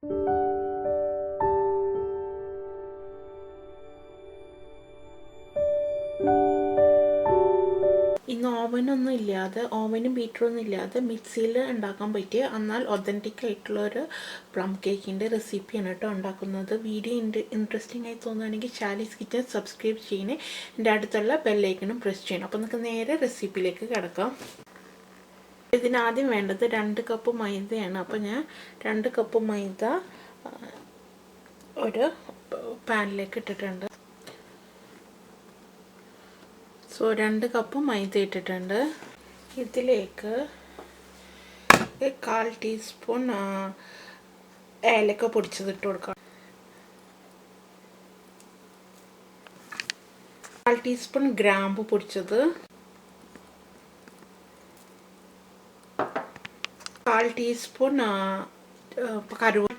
ഇന്ന് ഓവനൊന്നും ഇല്ലാതെ, ഓവനും ബീറ്ററൊന്നും ഇല്ലാതെ മിക്സിയിൽ ഉണ്ടാക്കാൻ പറ്റിയ എന്നാൽ ഒതൻറ്റിക് ആയിട്ടുള്ളൊരു പ്ലം കേക്കിൻ്റെ റെസിപ്പിയാണ് കേട്ടോ ഉണ്ടാക്കുന്നത്. വീഡിയോ ഇൻട്രസ്റ്റിംഗ് ആയി തോന്നുകയാണെങ്കിൽ ചാലീസ് കിച്ചൻ സബ്സ്ക്രൈബ് ചെയ്യണേ, എൻ്റെ അടുത്തുള്ള ബെല്ലൈക്കണും പ്രസ് ചെയ്യണം. അപ്പോൾ നമുക്ക് നേരെ റെസിപ്പിയിലേക്ക് കിടക്കാം. ഇതിനാദ്യം വേണ്ടത് 2 കപ്പ് മൈദയാണ്. അപ്പോൾ ഞാൻ 2 കപ്പ് മൈദ ഒരു പാനിലേക്ക് ഇട്ടിട്ടുണ്ട്. 2 കപ്പ് മൈദ ഇട്ടിട്ടുണ്ട്. ഇതിലേക്ക് 1/4 ടീസ്പൂൺ ഏലക്ക പൊടിച്ചത് ഇട്ട് കൊടുക്കാം. 1/4 ടീസ്പൂൺ ഗ്രാമ്പു പൊടിച്ചത്, 1/4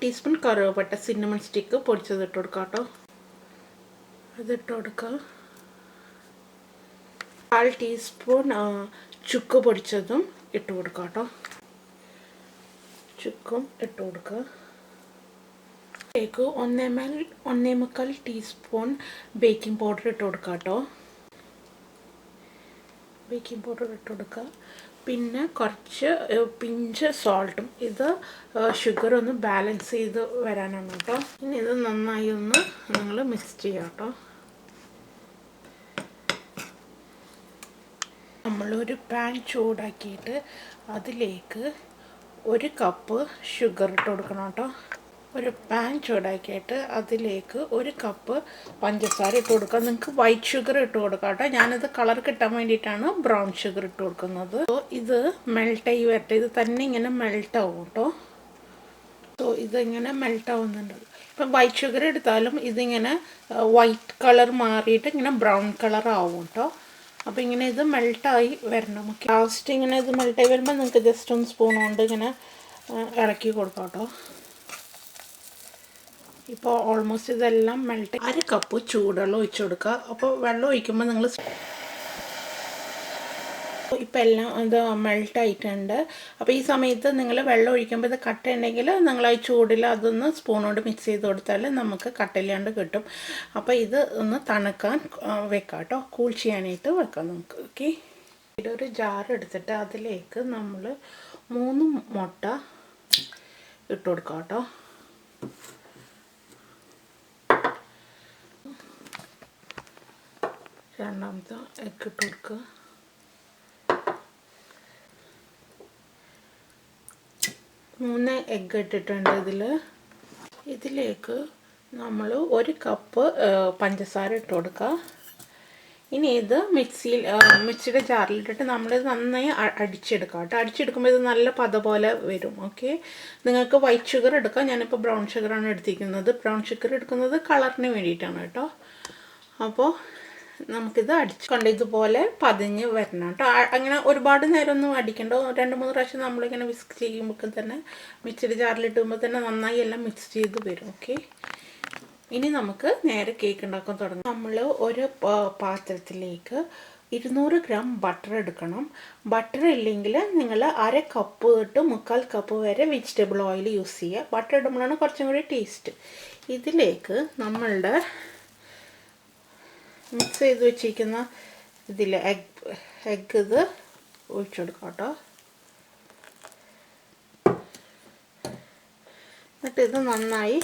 ടീസ്പൂൺ കറുവപ്പട്ട സിന്നമൺ സ്റ്റിക്ക് പൊടിച്ചത് ഇട്ട് കൊടുക്കാം കേട്ടോ. അതിട്ട് കൊടുക്കുക. 1/4 ടീസ്പൂൺ ചുക്ക് പൊടിച്ചതും ഇട്ട് കൊടുക്കാം കേട്ടോ. ചുക്കും ഇട്ട് കൊടുക്കുക. ഇതിലേക്ക് 1.25 ടീസ്പൂൺ ബേക്കിംഗ് പൗഡർ ഇട്ട് കൊടുക്കാം കേട്ടോ. ബേക്കിംഗ് പൗഡർ ഇട്ട് കൊടുക്കുക. പിന്നെ കുറച്ച് പിഞ്ച് സോൾട്ടും. ഇത് ഷുഗർ ഒന്ന് ബാലൻസ് ചെയ്ത് വരാനാണ് കേട്ടോ. ഇനി ഇത് നന്നായി ഒന്ന് നിങ്ങൾ മിക്സ് ചെയ്യാം കേട്ടോ. നമ്മളൊരു പാൻ ചൂടാക്കിയിട്ട് അതിലേക്ക് 1 കപ്പ് ഷുഗർ ഇട്ട് കൊടുക്കണം കേട്ടോ. ഒരു പാൻ ചൂടാക്കിയിട്ട് അതിലേക്ക് 1 കപ്പ് പഞ്ചസാര ഇട്ട് കൊടുക്കുക. നിങ്ങൾക്ക് വൈറ്റ് ഷുഗർ ഇട്ട് കൊടുക്കാം കേട്ടോ. ഞാനിത് കളർ കിട്ടാൻ വേണ്ടിയിട്ടാണ് ബ്രൗൺ ഷുഗർ ഇട്ട് കൊടുക്കുന്നത്. ഇത് മെൽട്ടായി വരട്ടെ. ഇത് തന്നെ ഇങ്ങനെ മെൽട്ടാവും കേട്ടോ. ഇതിങ്ങനെ മെൽട്ടാവുന്നുണ്ട്. ഇപ്പം വൈറ്റ് ഷുഗർ എടുത്താലും ഇതിങ്ങനെ വൈറ്റ് കളർ മാറിയിട്ട് ഇങ്ങനെ ബ്രൗൺ കളർ ആവും കേട്ടോ. അപ്പോൾ ഇങ്ങനെ ഇത് മെൽട്ടായി വരണം. ലാസ്റ്റ് ഇങ്ങനെ ഇത് മെൽട്ടായി വരുമ്പോൾ നിങ്ങൾക്ക് ജസ്റ്റ് ഒന്ന് സ്പൂൺ കൊണ്ട് ഇങ്ങനെ ഇറക്കി കൊടുക്കാം കേട്ടോ. ഇപ്പോൾ ഓൾമോസ്റ്റ് ഇതെല്ലാം മെൽട്ട്. 1 കപ്പ് ചൂടുവെള്ളം ഒഴിച്ച് കൊടുക്കുക. അപ്പോൾ വെള്ളം ഒഴിക്കുമ്പോൾ നിങ്ങൾ ഇപ്പോൾ എല്ലാം ഇത് മെൽട്ടായിട്ടുണ്ട്. അപ്പോൾ ഈ സമയത്ത് നിങ്ങൾ വെള്ളം ഒഴിക്കുമ്പോൾ ഇത് കട്ട ഉണ്ടെങ്കിൽ നിങ്ങൾ ആ ചൂടിൽ അതൊന്ന് സ്പൂൺ കൊണ്ട് മിക്സ് ചെയ്ത് കൊടുത്താൽ നമുക്ക് കട്ടയില്ലാണ്ട് കിട്ടും. അപ്പോൾ ഇത് ഒന്ന് തണുക്കാൻ വെക്കാം കേട്ടോ. കൂൾ ചെയ്യാനായിട്ട് വെക്കാം നമുക്ക്. ഓക്കെ, ഇതൊരു ജാർ എടുത്തിട്ട് അതിലേക്ക് നമ്മൾ 3 മുട്ട ഇട്ട് കൊടുക്കാം കേട്ടോ. രണ്ടാമത്തെ എഗ്ഗ് ഇട്ട് കൊടുക്കുക. 3 എഗ്ഗ് ഇട്ടിട്ടുണ്ട്. ഇതിലേക്ക് നമ്മൾ 1 കപ്പ് പഞ്ചസാര ഇട്ട് കൊടുക്കുക. ഇനി ഇത് മിക്സിയുടെ ജാറിലിട്ടിട്ട് നമ്മളിത് നന്നായി അടിച്ചെടുക്കാം കേട്ടോ. അടിച്ചെടുക്കുമ്പോൾ ഇത് നല്ല പത പോലെ വരും. ഓക്കെ, നിങ്ങൾക്ക് വൈറ്റ് ഷുഗർ എടുക്കാം. ഞാനിപ്പോൾ ബ്രൗൺ ഷുഗറാണ് എടുത്തിരിക്കുന്നത്. ബ്രൗൺ ഷുഗർ എടുക്കുന്നത് കളറിന് വേണ്ടിയിട്ടാണ് കേട്ടോ. അപ്പോൾ നമുക്കിത് അടിച്ചുകൊണ്ട് ഇതുപോലെ പതിഞ്ഞ് വരണം കേട്ടോ. അങ്ങനെ ഒരുപാട് നേരമൊന്നും അടിക്കണ്ട. 2-3 പ്രാവശ്യം നമ്മളിങ്ങനെ വിസ്ക് ചെയ്യുമ്പോൾ തന്നെ മിക്സിയുടെ ജാറിലിട്ടുമ്പോൾ തന്നെ നന്നായി എല്ലാം മിക്സ് ചെയ്ത് വരും. ഓക്കെ, ഇനി നമുക്ക് നേരെ കേക്ക് ഉണ്ടാക്കാൻ തുടങ്ങാം. നമ്മൾ ഒരു പാത്രത്തിലേക്ക് 200 ഗ്രാം ബട്ടർ എടുക്കണം. ബട്ടർ ഇല്ലെങ്കിൽ നിങ്ങൾ 1/2 കപ്പ് തൊട്ട് 1/4 കപ്പ് വരെ വെജിറ്റബിൾ ഓയിൽ യൂസ് ചെയ്യുക. ബട്ടർ ഇടുമ്പോഴാണ് കുറച്ചും കൂടി ടേസ്റ്റ്. ഇതിലേക്ക് നമ്മളുടെ മിക്സ് ചെയ്ത് വെച്ചിരിക്കുന്ന ഇതിൽ എഗ്ഗ് ഇത് ഒഴിച്ചു കൊടുക്കാം കേട്ടോ. എന്നിട്ട് ഇത് നന്നായി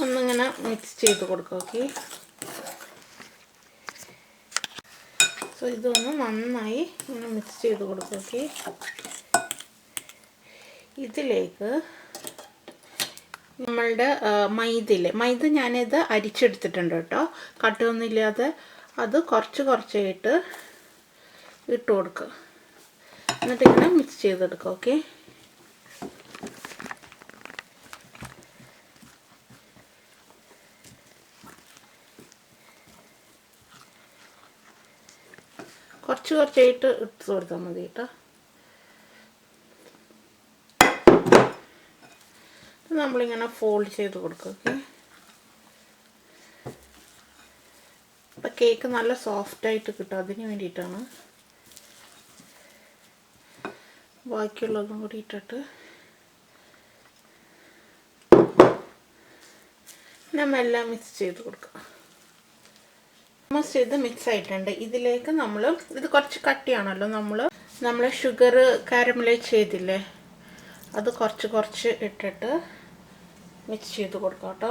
ഒന്നിങ്ങനെ മിക്സ് ചെയ്ത് കൊടുക്കുക. ഓക്കെ, ഇതൊന്ന് നന്നായി ഇങ്ങനെ മിക്സ് ചെയ്ത് കൊടുക്കുക. ഓക്കെ, ഇതിലേക്ക് നമ്മളുടെ മൈദ ഞാനിത് അരിച്ചെടുത്തിട്ടുണ്ട് കേട്ടോ. കട്ടയൊന്നുമില്ലാതെ അത് കുറച്ചായിട്ട് ഇട്ട് കൊടുക്കുക. എന്നിട്ട് ഇങ്ങനെ മിക്സ് ചെയ്തെടുക്കുക. ഓക്കെ, കുറച്ചായിട്ട് ഇട്ട് കൊടുത്താൽ മതി കേട്ടോ. നമ്മളിങ്ങനെ ഫോൾഡ് ചെയ്ത് കൊടുക്കുക. ഓക്കെ, അപ്പം കേക്ക് നല്ല സോഫ്റ്റായിട്ട് കിട്ടും. അതിന് വേണ്ടിയിട്ടാണ്. ബാക്കിയുള്ളതും കൂടി ഇട്ടിട്ട് നമ്മെല്ലാം മിക്സ് ചെയ്ത് കൊടുക്കുക. ഓൾമോസ്റ്റ് ഇത് മിക്സ് ആയിട്ടുണ്ട്. ഇതിലേക്ക് നമ്മൾ ഇത് കുറച്ച് കട്ടിയാണല്ലോ, നമ്മൾ ഷുഗർ കാരമലൈസ് ചെയ്തില്ലേ, അത് കുറച്ച് ഇട്ടിട്ട് മിക്സ് ചെയ്ത് കൊടുക്കാം കേട്ടോ.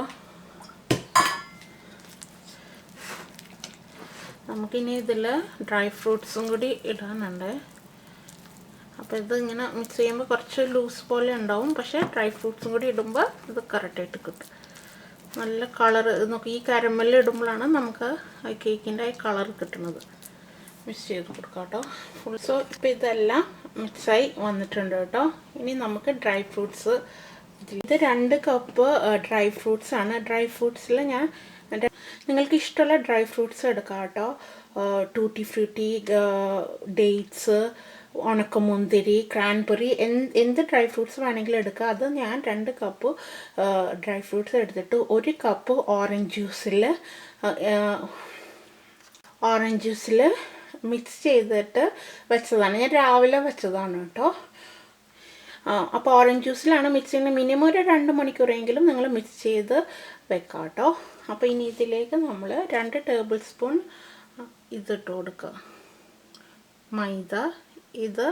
നമുക്കിനി ഇതിൽ ഡ്രൈ ഫ്രൂട്ട്സും കൂടി ഇടാനുണ്ട്. അപ്പോൾ ഇത് ഇങ്ങനെ മിക്സ് ചെയ്യുമ്പോൾ കുറച്ച് ലൂസ് പോലെ ഉണ്ടാവും, പക്ഷേ ഡ്രൈ ഫ്രൂട്ട്സും കൂടി ഇടുമ്പോൾ ഇത് കറക്റ്റായിട്ട് കിട്ടും. നല്ല കളർ നോക്കി, ഈ കാരമൽ ഇടുമ്പോഴാണ് നമുക്ക് ആ കേക്കിൻ്റെ ആ കളർ കിട്ടുന്നത്. മിക്സ് ചെയ്ത് കൊടുക്കാം കേട്ടോ ഫുൾ. സോ ഇപ്പോൾ ഇതെല്ലാം മിക്സായി വന്നിട്ടുണ്ട് കേട്ടോ. ഇനി നമുക്ക് ഡ്രൈ ഫ്രൂട്ട്സ്, ഇത് 2 കപ്പ് ഡ്രൈ ഫ്രൂട്ട്സ് ആണ്. ഡ്രൈ ഫ്രൂട്ട്സിൽ ഞാൻ നിങ്ങൾക്ക് ഇഷ്ടമുള്ള ഡ്രൈ ഫ്രൂട്ട്സ് എടുക്കാം കേട്ടോ. ടൂട്ടി ഫ്രൂട്ടി, ഡേറ്റ്സ്, ഉണക്കമുന്തിരി, ക്രാൻബെറി, എന്ത് ഡ്രൈ ഫ്രൂട്ട്സ് വേണമെങ്കിലും എടുക്കുക. അത് ഞാൻ 2 കപ്പ് ഡ്രൈ ഫ്രൂട്ട്സ് എടുത്തിട്ട് 1 കപ്പ് ഓറഞ്ച് ജ്യൂസിൽ മിക്സ് ചെയ്തിട്ട് വെച്ചതാണ്. ഞാൻ രാവിലെ വെച്ചതാണ് കേട്ടോ. അപ്പോൾ ഓറഞ്ച് ജ്യൂസിലാണ് മിക്സ് ചെയ്യുന്നത്. മിനിമം ഒരു 2 മണിക്കൂറെങ്കിലും നിങ്ങൾ മിക്സ് ചെയ്ത് വെക്കാം കേട്ടോ. അപ്പോൾ ഇനി ഇതിലേക്ക് നമ്മൾ 2 ടേബിൾ സ്പൂൺ ഇതിട്ട് കൊടുക്കുക, മൈദ. ഇത്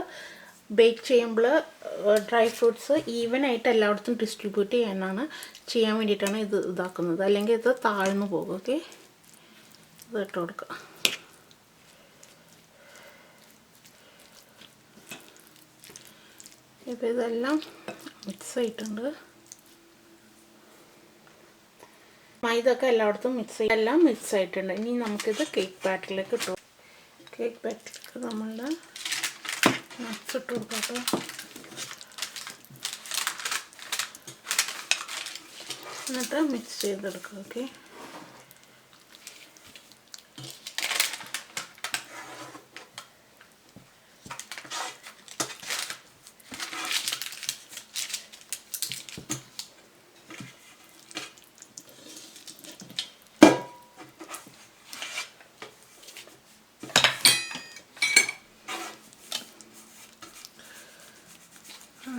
ബേക്ക് ചെയ്യുമ്പോൾ ഡ്രൈ ഫ്രൂട്ട്സ് ഈവനായിട്ട് എല്ലായിടത്തും ഡിസ്ട്രിബ്യൂട്ട് ചെയ്യാൻ വേണ്ടിയിട്ടാണ് ഇത് ഇതാക്കുന്നത്, അല്ലെങ്കിൽ ഇത് താഴ്ന്നു പോകും. ഓക്കെ, ഇത് ഇട്ട് കൊടുക്കുക. ഇപ്പോൾ ഇതെല്ലാം മിക്സ് ആയിട്ടുണ്ട്. മൈദ ഒക്കെ എല്ലായിടത്തും എല്ലാം മിക്സ് ആയിട്ടുണ്ട്. ഇനി നമുക്കിത് കേക്ക് ബാറ്ററിലേക്ക് ഇട്ടു. കേക്ക് ബാറ്ററിലേക്ക് നമ്മളുടെ നട്ട്സ് ഇട്ട് കൊടുക്കാം കേട്ടോ. എന്നിട്ട് മിക്സ് ചെയ്തെടുക്കുക. ഓക്കെ,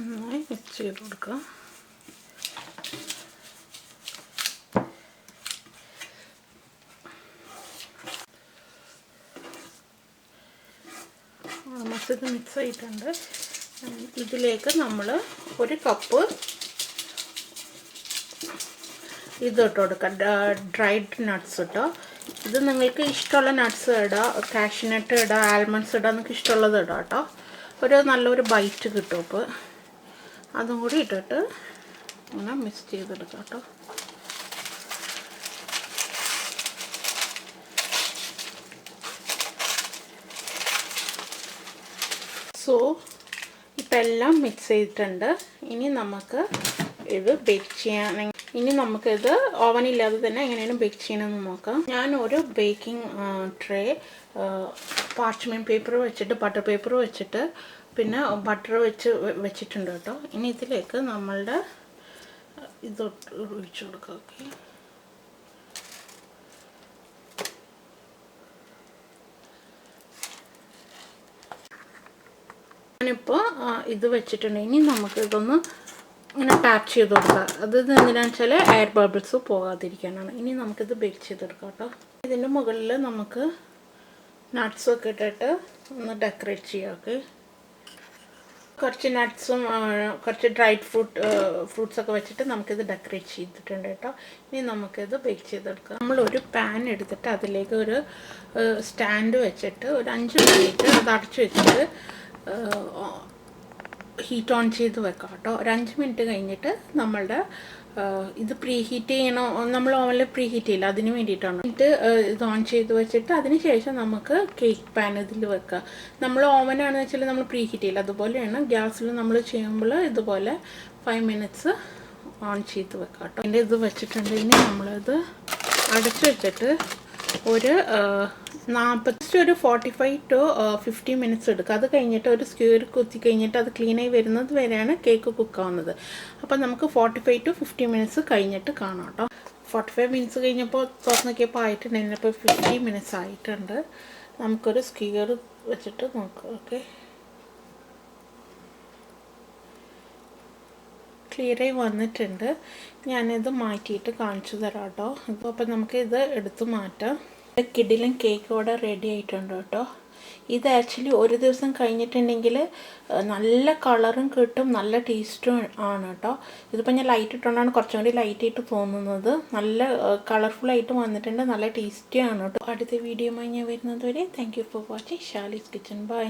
നന്നായി മിക്സ് ചെയ്ത് കൊടുക്കുക. ഇത് മിക്സ് ആയിട്ടുണ്ട്. ഇതിലേക്ക് നമ്മൾ 1 കപ്പ് ഇതിട്ട് കൊടുക്കാം, ഡ്രൈഡ് നട്ട്സ് ഇട്ടോ. ഇത് നിങ്ങൾക്ക് ഇഷ്ടമുള്ള നട്ട്സ് ഇടാം, കാഷ്യൂനട്ട് ഇടാം, ആൽമണ്ട്സ് ഇടാം, നിങ്ങൾക്ക് ഇഷ്ടമുള്ളത് ഇടാം കേട്ടോ. നല്ലൊരു ബൈറ്റ് കിട്ടും. അപ്പോൾ അതും കൂടി ഇട്ടിട്ട് ഇങ്ങനെ മിക്സ് ചെയ്തെടുക്കാം കേട്ടോ. സോ ഇപ്പം എല്ലാം മിക്സ് ചെയ്തിട്ടുണ്ട്. ഇനി നമുക്ക് ഇത് ബേക്ക് ചെയ്യാൻ, നമുക്കിത് ഓവനില്ലാതെ തന്നെ എങ്ങനെയാണ് ബേക്ക് ചെയ്യണമെന്ന് നോക്കാം. ഞാൻ ഒരു ബേക്കിംഗ് ട്രേ പാർച്ച്മെൻറ്റ് പേപ്പർ വെച്ചിട്ട്, ബട്ടർ പേപ്പർ വെച്ചിട്ട്, പിന്നെ ബട്ടർ വെച്ചിട്ടുണ്ട് കേട്ടോ. ഇനി ഇതിലേക്ക് നമ്മളുടെ ഇത് ഒഴിച്ചു കൊടുക്കാം. ഓക്കെ, ഞാനിപ്പോൾ ഇത് വെച്ചിട്ടുണ്ട്. ഇനി നമുക്ക് ഇതൊന്ന് ഇങ്ങനെ ടാപ്പ് ചെയ്ത് കൊടുക്കുക. അത് എന്തിനാണെന്ന് വെച്ചാൽ എയർ ബബിൾസ് പോകാതിരിക്കാനാണ്. ഇനി നമുക്കിത് ബേക്ക് ചെയ്തെടുക്കാം കേട്ടോ. ഇതിൻ്റെ മുകളിൽ നമുക്ക് നട്ട്സൊക്കെ ഇട്ടിട്ട് ഒന്ന് ഡെക്കറേറ്റ് ചെയ്യാം. ഓക്കെ, കുറച്ച് നട്ട്സും കുറച്ച് ഡ്രൈഡ് ഫ്രൂട്ട്സൊക്കെ വെച്ചിട്ട് നമുക്കിത് ഡെക്കറേറ്റ് ചെയ്തിട്ടുണ്ട് കേട്ടോ. ഇനി നമുക്കിത് ബേക്ക് ചെയ്തെടുക്കാം. നമ്മളൊരു പാൻ എടുത്തിട്ട് അതിലേക്ക് ഒരു സ്റ്റാൻഡ് വെച്ചിട്ട് ഒരു 5 മിനിറ്റ് അത് അടച്ചു വെച്ചിട്ട് ഹീറ്റ് ഓൺ ചെയ്ത് വെക്കാം കേട്ടോ. ഒരു 5 മിനിറ്റ് കഴിഞ്ഞിട്ട് നമ്മളുടെ ഇത് പ്രീ ഹീറ്റ് ചെയ്യണോ, നമ്മൾ ഓവനിൽ പ്രീ ഹീറ്റ് ചെയ്യില്ല, അതിന് വേണ്ടിയിട്ടാണ്. എന്നിട്ട് ഇത് ഓൺ ചെയ്ത് വെച്ചിട്ട് അതിന് ശേഷം നമുക്ക് കേക്ക് പാൻ ഇതിൽ വെക്കുക. നമ്മൾ ഓവനാണെന്ന് വെച്ചാൽ നമ്മൾ പ്രീ ഹീറ്റ് ചെയ്യില്ല, അതുപോലെയാണ് ഗ്യാസിൽ നമ്മൾ ചെയ്യുമ്പോൾ ഇതുപോലെ 5 മിനിറ്റ്സ് ഓൺ ചെയ്ത് വെക്കാം കേട്ടോ. അതിൻ്റെ ഇത് വെച്ചിട്ടുണ്ട്. ഇനി നമ്മളിത് അടച്ചു വെച്ചിട്ട് ഒരു 45 to 50 മിനിറ്റ്സ് എടുക്കുക. അത് കഴിഞ്ഞിട്ട് ഒരു സ്ക്യൂർ കുത്തി കഴിഞ്ഞിട്ട് അത് ക്ലീനായി വരുന്നത് വരെയാണ് കേക്ക് കുക്കാവുന്നത്. അപ്പോൾ നമുക്ക് 45 to 50 മിനിറ്റ്സ് കഴിഞ്ഞിട്ട് കാണാം കേട്ടോ. 45 മിനിറ്റ്സ് കഴിഞ്ഞപ്പോൾ തുറന്ന് നോക്കിയപ്പോൾ ആയിട്ടുണ്ട്. ഇപ്പോൾ 50 മിനിറ്റ്സ് ആയിട്ടുണ്ട്. നമുക്കൊരു സ്ക്യൂർ വെച്ചിട്ട് നോക്കാം. ഓക്കെ, ക്ലിയറായി വന്നിട്ടുണ്ട്. ഞാനിത് മാറ്റിയിട്ട് കാണിച്ചു തരാം കേട്ടോ. അപ്പോൾ നമുക്ക് ഇത് എടുത്ത് മാറ്റാം. കിടിലൻ കേക്ക് ഇവിടെ റെഡി ആയിട്ടുണ്ട് കേട്ടോ. ഇത് ആക്ച്വലി ഒരു ദിവസം കഴിഞ്ഞിട്ടുണ്ടെങ്കിൽ നല്ല കളറും കിട്ടും, നല്ല ടേസ്റ്റും ആണ് കേട്ടോ. ഇതിപ്പോൾ ഞാൻ ലൈറ്റ് ഇട്ടുകൊണ്ടാണ് കുറച്ചും കൂടി ലൈറ്റായിട്ട് തോന്നുന്നത്. നല്ല കളർഫുള്ളായിട്ട് വന്നിട്ടുണ്ട്, നല്ല ടേസ്റ്റിയാണ് കേട്ടോ. അടുത്ത വീഡിയോയുമായി ഞാൻ വരുന്നത് വരെ thank you for watching Shali's kitchen. By.